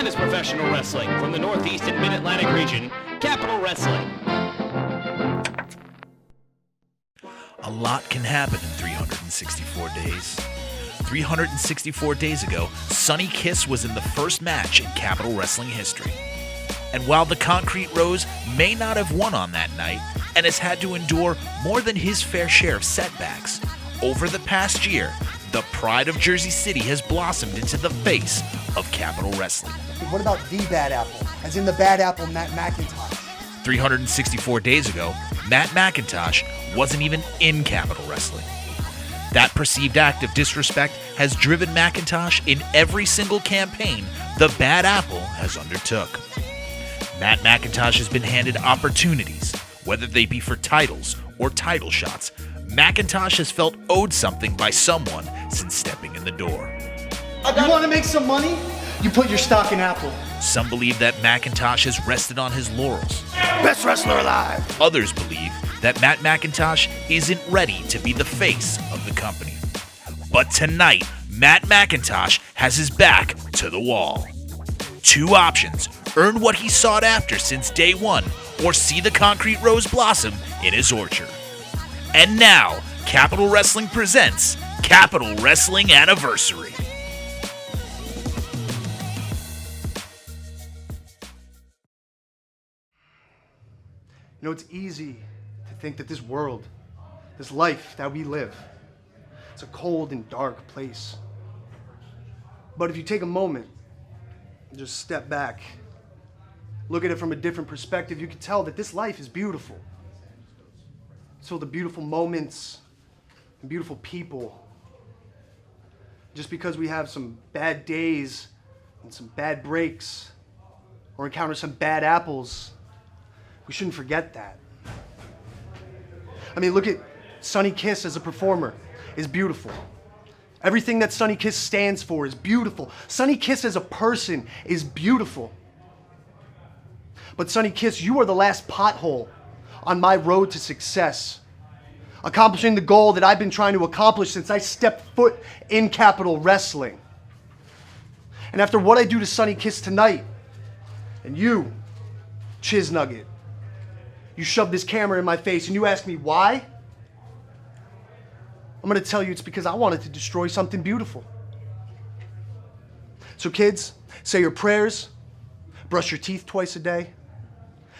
finest professional wrestling from the Northeast and Mid-Atlantic region, Capital Wrestling. A lot can happen in 364 days. 364 days ago, Sonny Kiss was in the first match in Capital Wrestling history. And while the Concrete Rose may not have won on that night and has had to endure more than his fair share of setbacks, over the past year, the pride of Jersey City has blossomed into the face of Capital Wrestling. What about the Bad Apple, as in the Bad Apple Matt Macintosh? 364 days ago, Matt Macintosh wasn't even in Capital Wrestling. That perceived act of disrespect has driven Macintosh in every single campaign the Bad Apple has undertook. Matt Macintosh has been handed opportunities, whether they be for titles or title shots. Macintosh has felt owed something by someone since stepping in the door. You want to make some money? You put your stock in Apple. Some believe that Macintosh has rested on his laurels. Best wrestler alive. Others believe that Matt Macintosh isn't ready to be the face of the company. But tonight, Matt Macintosh has his back to the wall. Two options: earn what he sought after since day one, or see the Concrete Rose blossom in his orchard. And now, Capital Wrestling presents Capital Wrestling Anniversary. You know, it's easy to think that this world, this life that we live, it's a cold and dark place. But if you take a moment and just step back, look at it from a different perspective, you can tell that this life is beautiful. So the beautiful moments and beautiful people. Just because we have some bad days and some bad breaks or encounter some bad apples, we shouldn't forget that. I mean, look at Sonny Kiss as a performer is beautiful. Everything that Sonny Kiss stands for is beautiful. Sonny Kiss as a person is beautiful. But Sonny Kiss, you are the last pothole on my road to success, accomplishing the goal that I've been trying to accomplish since I stepped foot in Capital Wrestling. And after what I do to Sonny Kiss tonight, and you, Chiz Nugget, you shove this camera in my face and you ask me why? I'm going to tell you it's because I wanted to destroy something beautiful. So kids, say your prayers, brush your teeth twice a day,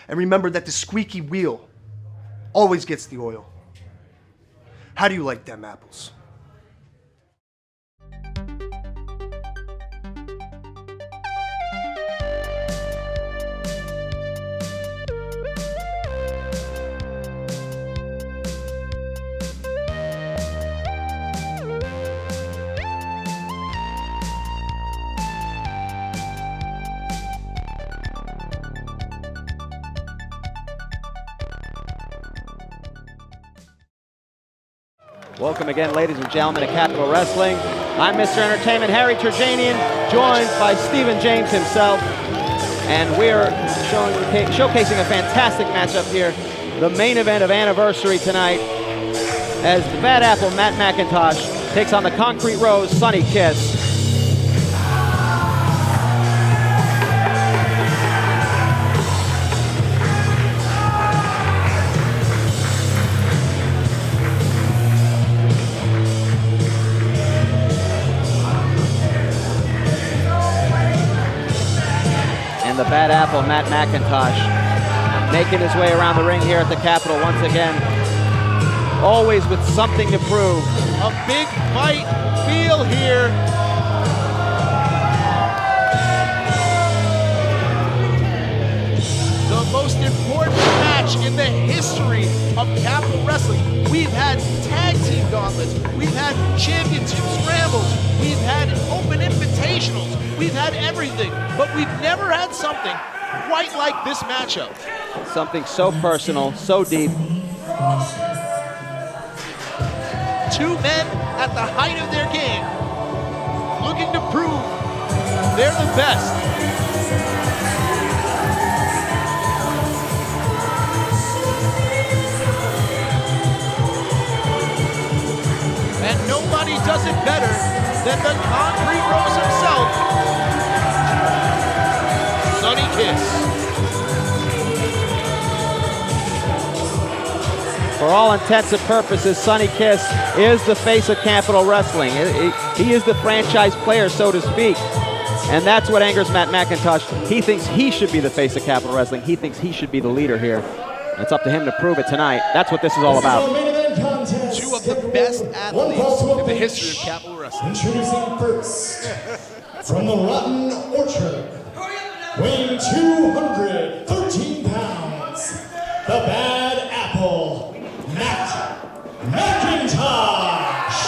and remember that the squeaky wheel always gets the oil. How do you like them apples? Welcome again, ladies and gentlemen, to Capital Wrestling. I'm Mr. Entertainment, Harry Turjanian, joined by Stephen James himself. And we're showcasing a fantastic matchup here, the main event of Anniversary tonight, as the Bad Apple, Matt Macintosh, takes on the Concrete Rose, Sonny Kiss. The Bad Apple, Matt Macintosh, making his way around the ring here at the Capitol once again. Always with something to prove. A big fight feel here. The most important match in the history of Capital Wrestling. We've had tag team gauntlets. We've had championship scrambles. We've had open invitationals. We've had everything, but we've never had something quite like this matchup. Something so personal, so deep. Two men at the height of their game, looking to prove they're the best. And nobody does it better than the Concrete Rose himself, Sonny Kiss. For all intents and purposes, Sonny Kiss is the face of Capital Wrestling. He is the franchise player, so to speak. And that's what angers Matt Macintosh. He thinks he should be the face of Capital Wrestling. He thinks he should be the leader here. And it's up to him to prove it tonight. That's what this is all about. Two of the best athletes in the history of Capital Wrestling. Introducing first, from the Rotten Orchard, weighing 213 pounds, the Bad Apple, Matt Macintosh.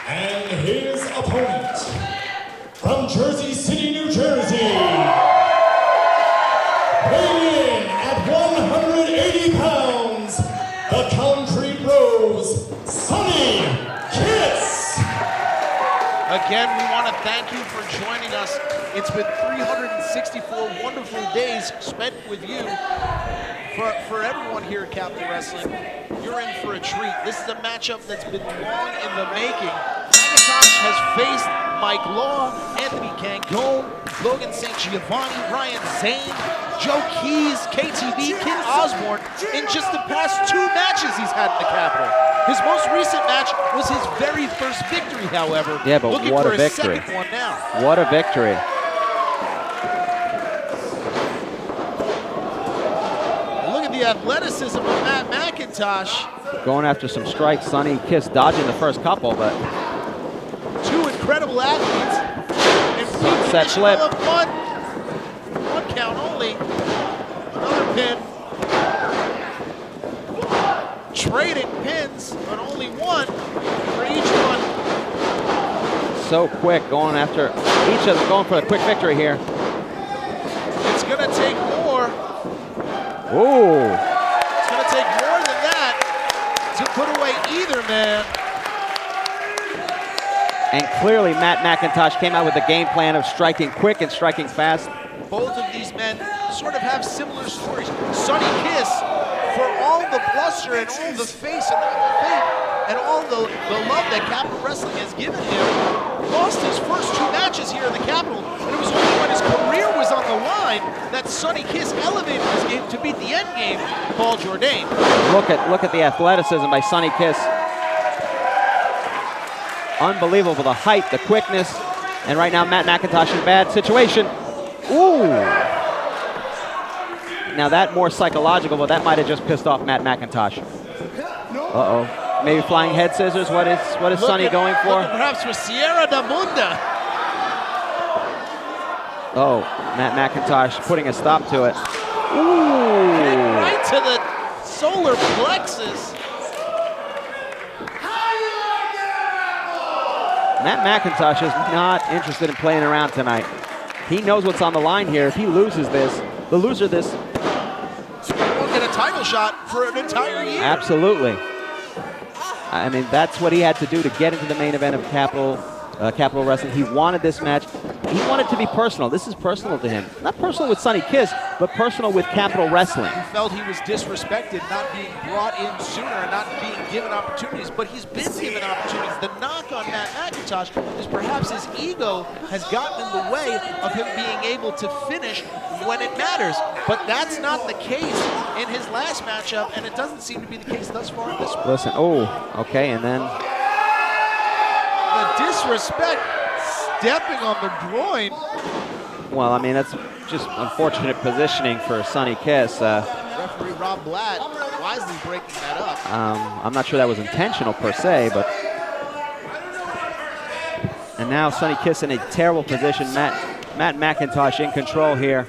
And his opponent, from Jersey City, New Jersey, weighing in at 180 pounds, the Concrete Rose, Sonny Kiss. Again, we want to thank you for joining us. It's been 364 wonderful days spent with you. For everyone here at Capital Wrestling, you're in for a treat. This is a matchup that's been long in the making. Macintosh has faced Mike Law, Anthony Cangone, Logan St. Giovanni, Ryan Zane, Joe Keys, KTV, Kid Osborne in just the past 2 matches he's had in the Capitol. His most recent match was his very first victory, however. Yeah, but looking what for a victory. His second one now. What a victory. Look at the athleticism of Matt Macintosh. Going after some strikes. Sonny Kiss dodging the first couple, but 2 incredible athletes. And Sunset flip. One count only. Another pin. Trading pins, but only one for each one. so quick, going after each of them, going for a quick victory here. It's gonna take more. Ooh. It's gonna take more than that to put away either man. And clearly Matt Macintosh came out with a game plan of striking quick and striking fast. Both of these men sort of have similar stories. Sonny Kiss, for all the bluster and all the face and all the love that Capital Wrestling has given him, lost his first 2 matches here in the Capitol. And it was only when his career was on the line that Sonny Kiss elevated his game to beat the end game, Paul Jourdain. Look at the athleticism by Sonny Kiss. Unbelievable, the height, the quickness. And right now Matt Macintosh in a bad situation. Ooh. Now that more psychological, but that might have just pissed off Matt Macintosh. Uh-oh. Maybe flying head scissors. What is Sonny going for? Looking perhaps for Sierra da Munda. Oh, Matt Macintosh putting a stop to it. Ooh. Right to the solar plexus. Matt Macintosh is not interested in playing around tonight. He knows what's on the line here. If he loses this, the loser of this. Won't get a title shot for an entire year. Absolutely. I mean, that's what he had to do to get into the main event of Capital Wrestling. He wanted this match. He wanted to be personal. This is personal to him. Not personal with Sonny Kiss, but personal with Capital Wrestling. He felt he was disrespected, not being brought in sooner and not being given opportunities, but he's been given opportunities. The knock on Matt Macintosh is perhaps his ego has gotten in the way of him being able to finish when it matters. But that's not the case in his last matchup, and it doesn't seem to be the case thus far in this one. Listen, oh, okay, and then the disrespect, stepping on the groin. well, I mean, that's just unfortunate positioning for Sonny Kiss. Referee Rob Blatt wisely breaking that up. I'm not sure that was intentional per se, but. And now Sonny Kiss in a terrible position. Matt Macintosh in control here.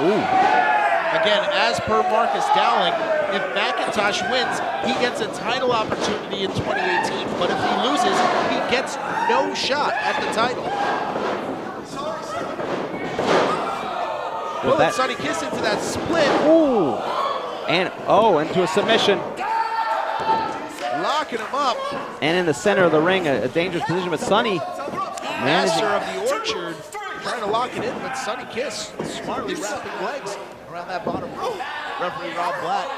Ooh. Again, as per Marcus Dowling, if Macintosh wins, he gets a title opportunity in 2018. But if he loses, he gets no shot at the title. Well, Pulling Sonny Kiss into that split. Ooh. And, into a submission. Locking him up. And in the center of the ring, a dangerous position, but Sonny Master managing. of the Orchard trying to lock it in, but Sonny Kiss smartly wrapping legs around that bottom rope. Referee Rob Blatt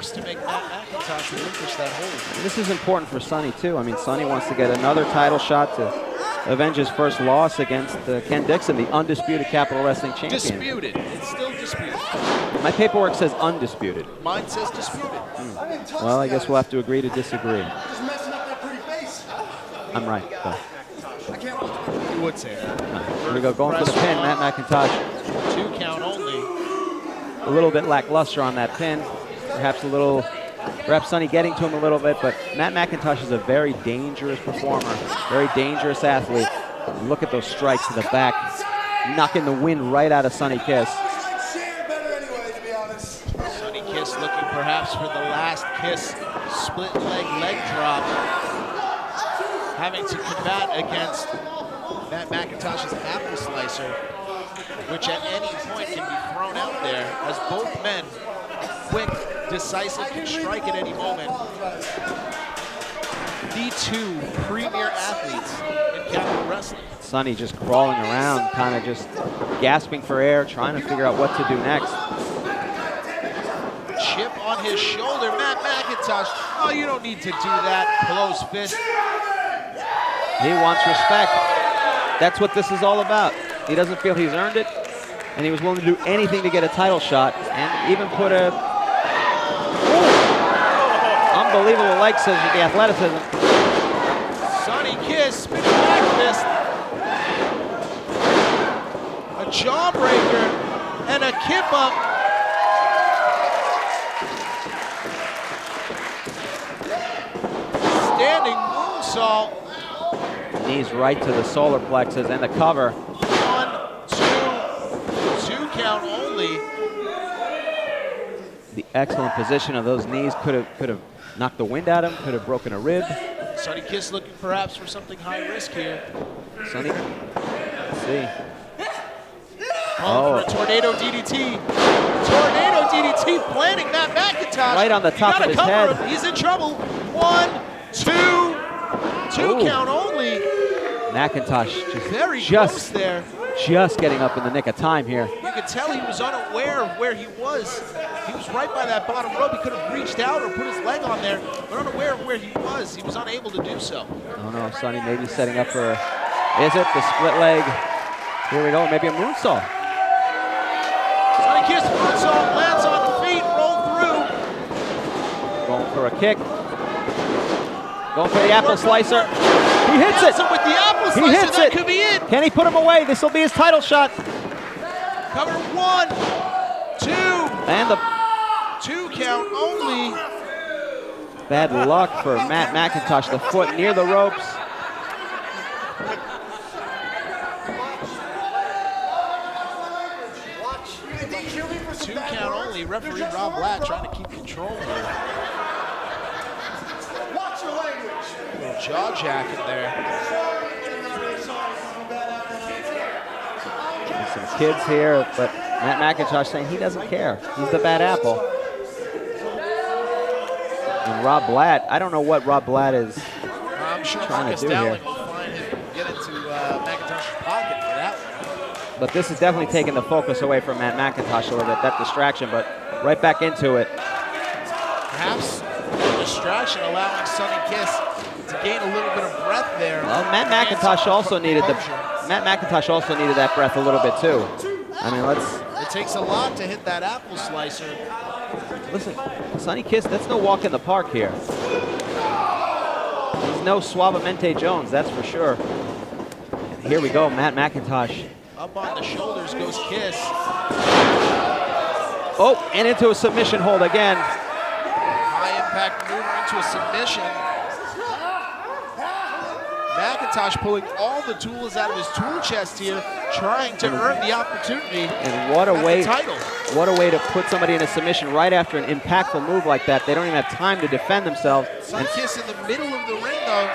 force to make Matt Macintosh relinquish that hold. This is important for Sonny, too. I mean, Sonny wants to get another title shot to avenge his first loss against Ken Dixon, the undisputed Capital Wrestling champion. Disputed. It's still disputed. My paperwork says undisputed. Mine says disputed. Well, I guess we'll have to agree to disagree. Just messing up that pretty face. I'm right, though. I can't. You would say that. Here we go, going for the pin, Matt Macintosh. 2 count only. A little bit lackluster on that pin. Perhaps Sonny getting to him a little bit, but Matt Macintosh is a very dangerous performer, very dangerous athlete. Look at those strikes to the back, knocking the wind right out of Sonny Kiss. Sonny Kiss looking perhaps for the last Kiss split leg drop. Having to combat against Matt Macintosh's apple slicer, which at any point can be thrown out there, as both men, quick, decisive, can strike at any moment. The 2 premier athletes in Capital Wrestling. Sonny just crawling around, kind of just gasping for air, trying to figure out what to do next. Chip on his shoulder, Matt Macintosh. Oh, you don't need to do that. Close fist. He wants respect. That's what this is all about. He doesn't feel he's earned it, and he was willing to do anything to get a title shot, and even put a unbelievable leg scissors with the athleticism. Sonny Kiss, spinning back fist. A jawbreaker and a kip up. Standing moonsault. Knees right to the solar plexus and the cover. 1, 2 count only. The excellent position of those knees could have knocked the wind out of him, could have broken a rib. Sonny Kiss looking perhaps for something high risk here. Sonny, let's see. For a tornado DDT. Tornado DDT planting Matt Macintosh. Right on the top of his head. Him. He's in trouble. 1, 2 count only. Macintosh Very close there. Just getting up in the nick of time here. You could tell he was unaware of where he was. He was right by that bottom rope. He could have reached out or put his leg on there, but unaware of where he was. He was unable to do so. Oh no, Sonny maybe setting up for, is it the split leg? Here we go, maybe a moonsault. Sonny Kiss moonsault, lands on the feet, roll through. Going for a kick. Going for the apple slicer. He hits it. With the apple slicer, He hits that it. could be it. Can he put him away? This will be his title shot. Cover 1, 2. And the 2 count only. bad luck for Matt Macintosh. The foot near the ropes. Two count only. Referee Rob Black trying to keep control here. Watch your language. Little jaw jacket there. There's some kids here, but Matt Macintosh saying he doesn't care. He's the bad apple. And Rob Blatt, I don't know what Rob Blatt is I'm sure trying Marcus to do here. Dowling will find him, get into Macintosh's pocket for that one. But this is definitely taking the focus away from Matt Macintosh a little bit, that distraction, but right back into it. Perhaps the distraction allowing Sonny Kiss to gain a little bit of breath there. Well, Matt Macintosh also needed that breath a little bit too. I mean, It takes a lot to hit that apple slicer. listen, Sonny Kiss, that's no walk in the park here. He's no Suavemente Jones, that's for sure. And here we go, Matt Macintosh. Up on the shoulders goes Kiss. Oh, and into a submission hold again. High impact maneuver into a submission. Macintosh pulling all the tools out of his tool chest here, trying to earn the opportunity. And what a at way, the title. what a way to put somebody in a submission right after an impactful move like that. They don't even have time to defend themselves. Sonny Kiss in the middle of the ring though,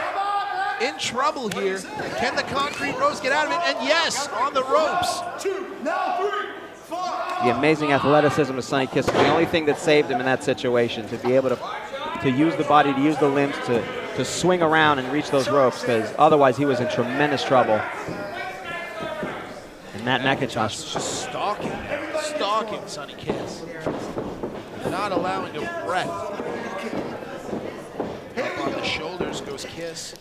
in trouble here. Can the concrete rose get out of it? And yes, on the ropes. The amazing athleticism of Sonny Kiss is the only thing that saved him in that situation, to be able to use the body, to use the limbs, to swing around and reach those ropes, because otherwise he was in tremendous trouble. And Matt Macintosh Just stalking Sonny Kiss. not allowing a breath. Up on the shoulders goes Kiss.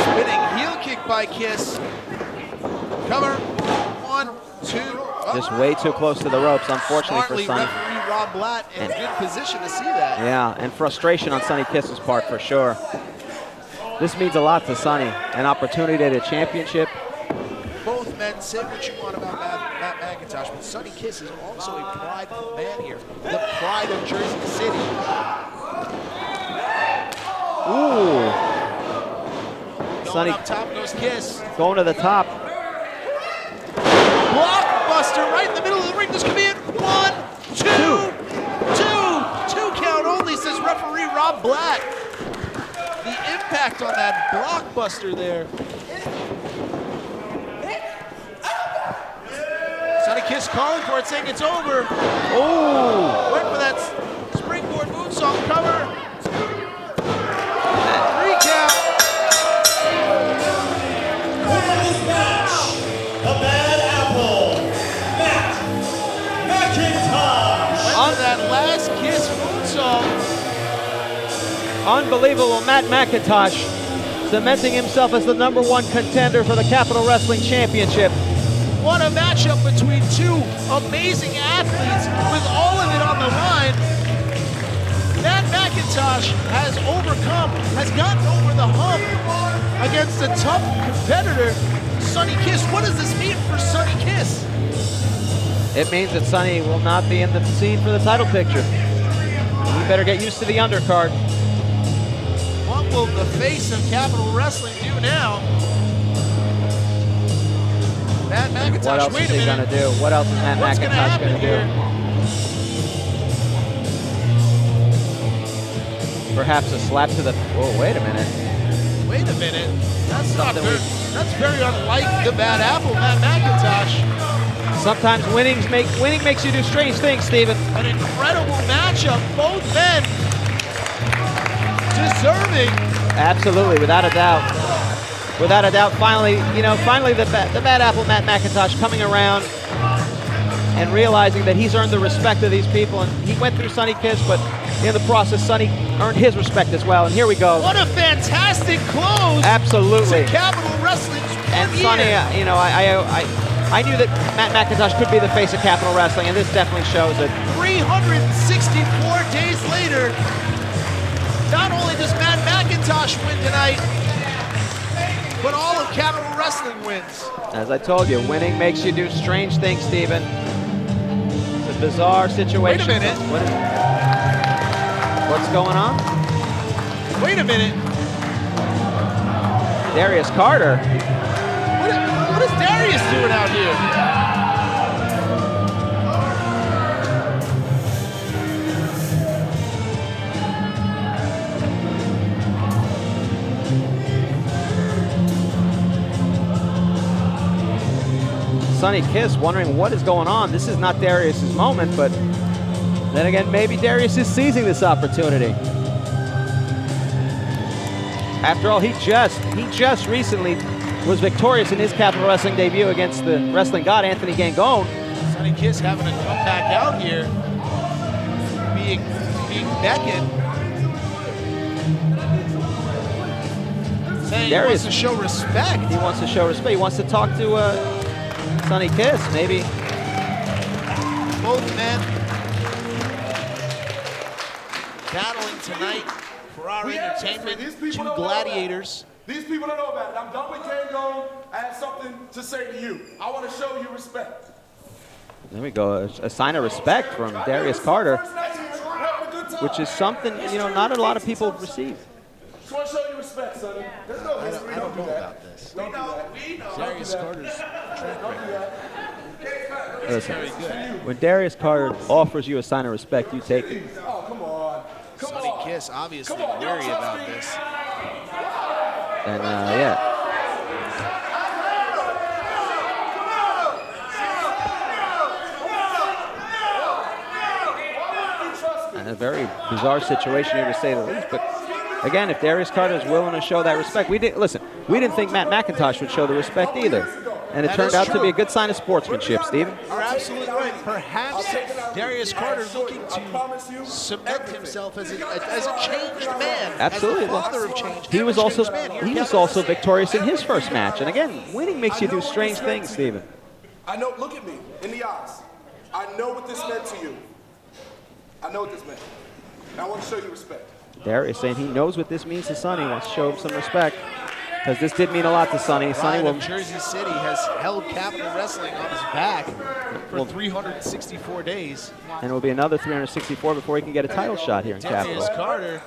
Spinning heel kick by Kiss. Cover. 1, 2. Just way too close to the ropes, unfortunately for Smartly, Sonny. referee Rob Blatt in good position to see that. Yeah, and frustration on Sonny Kiss's part for sure. This means a lot to Sonny. An opportunity at a championship. Both men say what you want about Matt Macintosh, but Sonny Kiss is also a prideful man here. The pride of Jersey City. Ooh. Going Sonny up top goes Kiss. going to the top. Blockbuster right in the middle of the ring. This could be it. 1, 2, 2 count only, says referee Rob Blatt. The impact on that blockbuster there. Sonny Kiss calling for it, saying it's over. Oh! Went for that springboard moonsault cover. 3 count. Winner of this match, the Bad Apple, Matt Macintosh. Went for that last Kiss moonsault. Unbelievable, Matt Macintosh cementing himself as the #1 contender for the Capital Wrestling Championship. What a matchup between two amazing athletes with all of it on the line. Matt Macintosh has gotten over the hump against a tough competitor, Sonny Kiss. What does this mean for Sonny Kiss? It means that Sonny will not be in the scene for the title picture. You better get used to the undercard. What will the face of Capital Wrestling do now? Matt Macintosh, What else wait is a he minute. gonna do? What else is Matt What's gonna Macintosh happen gonna here? do? Perhaps a slap to the. Oh, wait a minute. Wait a minute. That's not very. That's very unlike the Bad Apple, Matt Macintosh. Sometimes winning makes you do strange things, Steven. An incredible matchup. Both men deserving. Absolutely, without a doubt. Without a doubt, finally the Bad Apple, Matt Macintosh, coming around and realizing that he's earned the respect of these people. And he went through Sonny Kiss, but in the process, Sonny earned his respect as well. And here we go. What a fantastic close. Absolutely. To Capital Wrestling's And premiere. Sonny, I knew that Matt Macintosh could be the face of Capital Wrestling, and this definitely shows it. 364 days later, not only does Matt Macintosh win tonight, but all of Capital Wrestling wins. As I told you, winning makes you do strange things, Steven. It's a bizarre situation. Wait a minute. What's going on? Wait a minute. Darius Carter. What is Darius doing out here? Sonny Kiss wondering what is going on. This is not Darius's moment, but then again, maybe Darius is seizing this opportunity. After all, he just recently was victorious in his Capital Wrestling debut against the wrestling god Anthony Gangone. Sonny Kiss having to come back out here, being beckoned. Saying he wants to show respect. He wants to show respect. He wants to talk to Sonny Kiss, maybe. Both men battling tonight for our entertainment. Two gladiators. These people don't know about it. I'm done with Gangone. I have something to say to you. I want to show you respect. There we go, a sign of respect from Darius Carter, which is something, not a lot of people receive. Just want to show you respect, Sonny. There's no history. I don't know do that. about this. Don't do that. Darius Carter's track record. Listen, when Darius Carter offers you a sign of respect, you take it. Oh, come on. Sonny Kiss obviously wary about this. And yeah. And a very bizarre situation here to say the least. But again, if Darius Carter is willing to show that respect, we didn't think Matt Macintosh would show the respect either. And it That turned is out to true. be a good sign of sportsmanship, Steven. You're absolutely right. Perhaps Darius Carter looking to cement himself as a changed man, Absolutely. as the father of change. He and was a also changed man here he in was Capital also Wrestling. victorious in his first match. And again, winning makes you do strange things, Steven. I know, look at me in the eyes. I know what this meant to you. I know what this meant. And I want to show you respect. Darius saying he knows what this means to Sonny. Wants to show him some respect because this did mean a lot to Sonny. Sonny Ryan will of Jersey City has held Capital Wrestling on his back for 364 days. and it will be another 364 before he can get a title shot here in Darius Capital. Carter.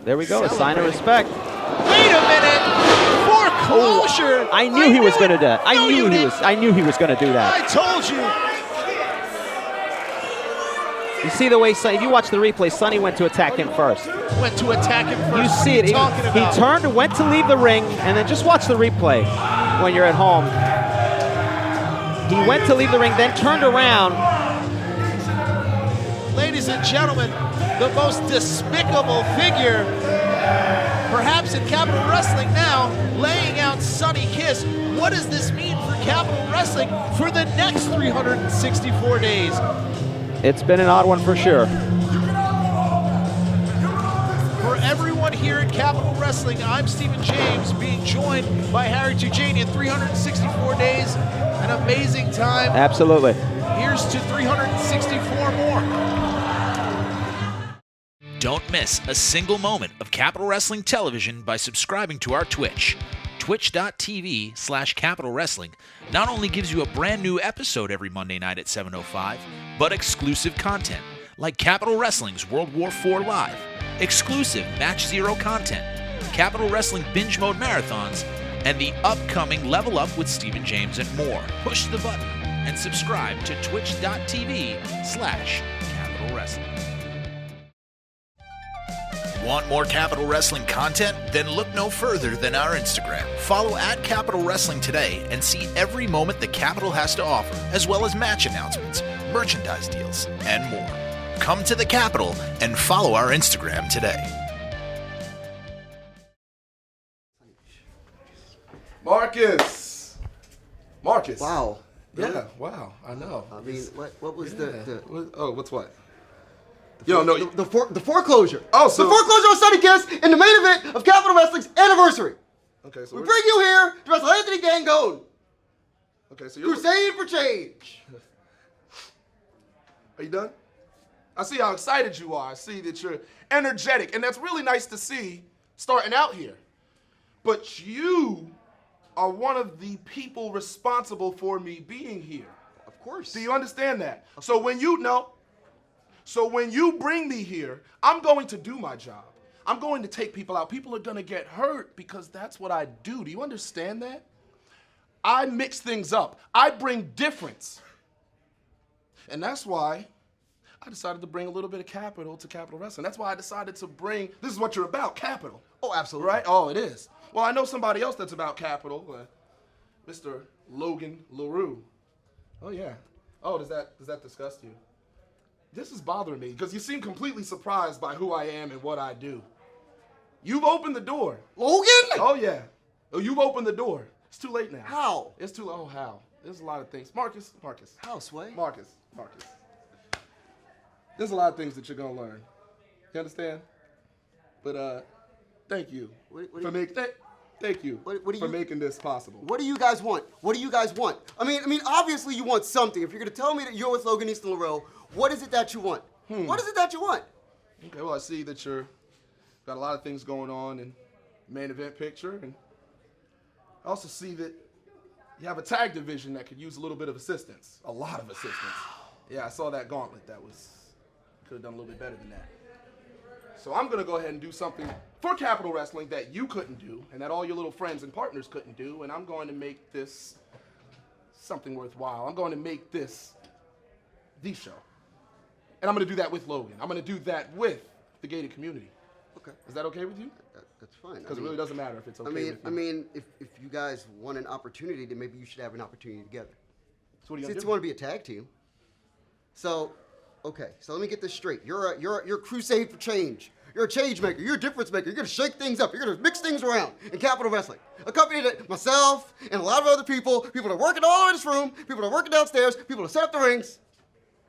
There we go, a sign of respect. Wait a minute! Foreclosure! I knew he was going to do that. No, you didn't. I knew he was going to do that. I told you! You see the way Sonny, if you watch the replay, Sonny went to attack him first. Went to attack him first. You What see are it. you talking about? He turned, went to leave the ring, and then just watch the replay when you're at home. He went to leave the ring, then turned around. Ladies and gentlemen, the most despicable figure, perhaps in Capital Wrestling now, laying out Sonny Kiss. What does this mean for Capital Wrestling for the next 364 days? It's been an odd one for sure. For everyone here at Capital Wrestling, I'm Stephen James, being joined by Harry Tujanian. 364 days, an amazing time. Absolutely. Here's to 364 more. Don't miss a single moment of Capital Wrestling television by subscribing to our Twitch. Twitch.tv/Capital Wrestling not only gives you a brand new episode every Monday night at 7:05, but exclusive content like Capital Wrestling's World War IV Live, exclusive Match Zero content, Capital Wrestling binge mode marathons, and the upcoming Level Up with Stephen James and more. Push the button and subscribe to Twitch.tv/Capital Wrestling. Want more Capital Wrestling content? Then look no further than our Instagram. Follow @Capital Wrestling today and see every moment the Capital has to offer, as well as match announcements, merchandise deals, and more. Come to the Capital and follow our Instagram today. Marcus. Wow. Yeah, wow, I know. I mean, what was What's what? You don't know. the foreclosure. Oh, so- the foreclosure on Sonny Kiss in the main event of Capital Wrestling's anniversary. Okay, so We bring you here to wrestle Anthony Gangone. okay, so you're. Crusade for change. Are you done? I see how excited you are. I see that you're energetic, and that's really nice to see starting out here. But you are one of the people responsible for me being here. Of course. Do you understand that? So when you bring me here, I'm going to do my job. I'm going to take people out. People are going to get hurt because that's what I do. Do you understand that? I mix things up. I bring difference. And that's why I decided to bring a little bit of capital to Capital Wrestling. That's why I decided to bring, this is what you're about, capital. Oh, absolutely. Right? Oh, it is. Well, I know somebody else that's about capital, Mr. Logan LaRue. Oh, yeah. Oh, does that disgust you? This is bothering me because you seem completely surprised by who I am and what I do. You've opened the door. Logan? Oh, yeah. Oh, you've opened the door. It's too late now. How? It's too late. Oh, how? There's a lot of things. Marcus. How, Sway? Marcus. There's a lot of things that you're going to learn. You understand? But, thank you thank you for making this possible. What do you guys want? What do you guys want? I mean, obviously you want something. If you're going to tell me that you're with Logan Easton LaRue, what is it that you want? What is it that you want? Okay, well, I see that you're got a lot of things going on in the main event picture, and I also see that you have a tag division that could use a little bit of assistance. A lot of assistance. Yeah, I saw that gauntlet. Could have done a little bit better than that. So I'm going to go ahead and do something for Capital Wrestling that you couldn't do and that all your little friends and partners couldn't do, and I'm going to make this something worthwhile. I'm going to make this the show. And I'm going to do that with Logan. I'm going to do that with the gated community. Okay. Is that okay with you? That's fine. Because it really doesn't matter if it's okay with you. I mean, if you guys want an opportunity, then maybe you should have an opportunity together. So what are you Since going to you want to be a tag team. So, okay. So let me get this straight. You're a crusade for change. You're a change maker. You're a difference maker. You're going to shake things up. You're going to mix things around in Capital Wrestling. A company that myself and a lot of other people that are working all over this room, people that are working downstairs, people that set up the rings,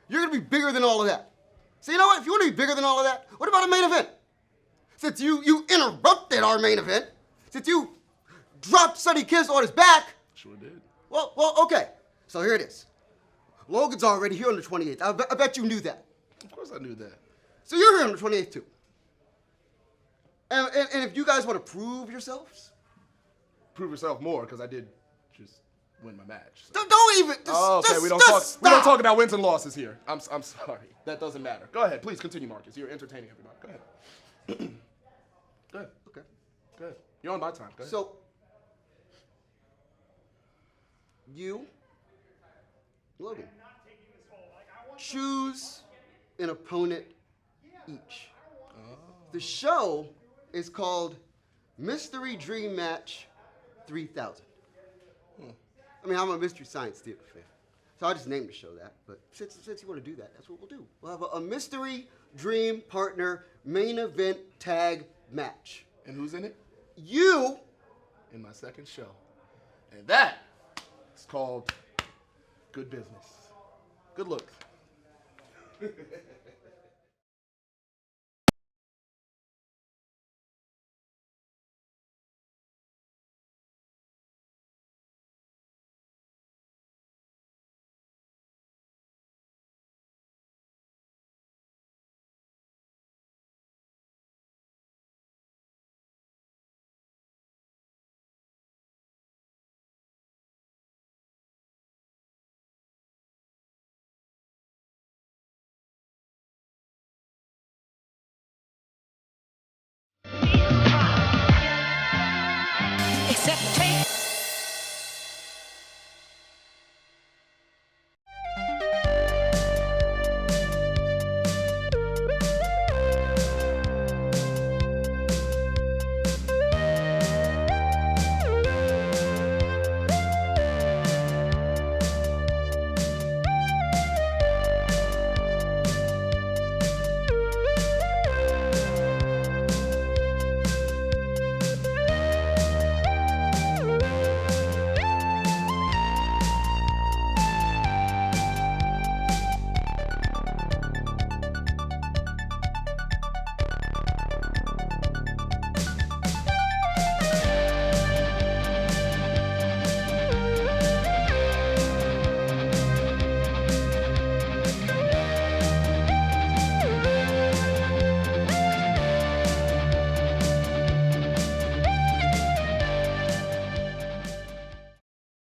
you're going to be bigger than all of that. So you know what? If you want to be bigger than all of that, what about a main event? Since you interrupted our main event, since you dropped Sonny Kiss on his back. Sure did. Well, okay. So here it is. Logan's already here on the 28th. I bet you knew that. Of course I knew that. So you're here on the 28th too. And if you guys want to prove yourselves. Prove yourself more, because I did just win my match. So. Don't even. We don't talk about wins and losses here. I'm sorry. That doesn't matter. Go ahead. Please continue, Marcus. You're entertaining everybody. Go ahead. Go ahead. Okay. Go ahead. You're on my time. Go ahead. So, you, Logan, choose an opponent each. The show is called Mystery Dream Match 3000. I mean, I'm a Mystery Science Theater fan, so I just named the show that. But since you want to do that, that's what we'll do. We'll have a Mystery Dream Partner main event tag match. And who's in it? You. In my second show. And that is called Good Business. Good looks.